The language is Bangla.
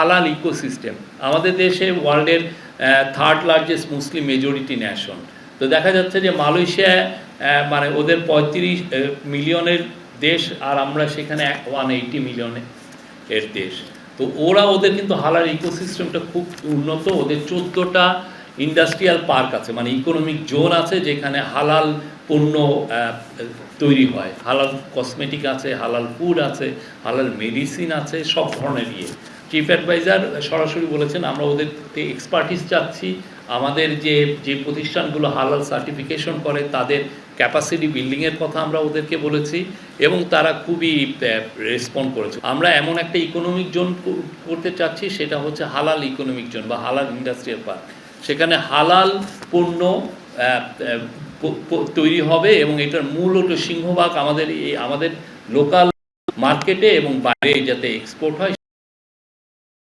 হালাল ইকোসিস্টেম। আমাদের দেশে ওয়ার্ল্ডের থার্ড লার্জেস্ট মুসলিম মেজরিটি নেশন। তো দেখা যাচ্ছে যে মালয়েশিয়া মানে ওদের 35 মিলিয়নের দেশ, আর আমরা সেখানে 180 মিলিয়নের দেশ। তো ওদের কিন্তু হালাল ইকোসিস্টেমটা খুব উন্নত। ওদের 14টা ইন্ডাস্ট্রিয়াল পার্ক আছে, মানে ইকোনমিক জোন আছে, যেখানে হালাল পণ্য তৈরি হয়। হালাল কসমেটিক আছে, হালাল ফুড আছে, হালাল মেডিসিন আছে, সব ধরনের চিফ অ্যাডভাইজার সরাসরি বলেছেন আমরা ওদের এক্সপার্টিস চাচ্ছি। আমাদের যে প্রতিষ্ঠানগুলো হালাল সার্টিফিকেশন করে তাদের ক্যাপাসিটি বিল্ডিংয়ের কথা আমরা ওদেরকে বলেছি, এবং তারা খুবই রেসপন্ড করেছে। আমরা এমন একটা ইকোনমিক জোন করতে চাচ্ছি, সেটা হচ্ছে হালাল ইকোনমিক জোন বা হালাল ইন্ডাস্ট্রিয়াল পার্ক। সেখানে হালাল পণ্য তৈরি হবে, এবং এটার মূল সিংহভাগ আমাদের লোকাল মার্কেটে এবং বাইরে যাতে এক্সপোর্ট হয়।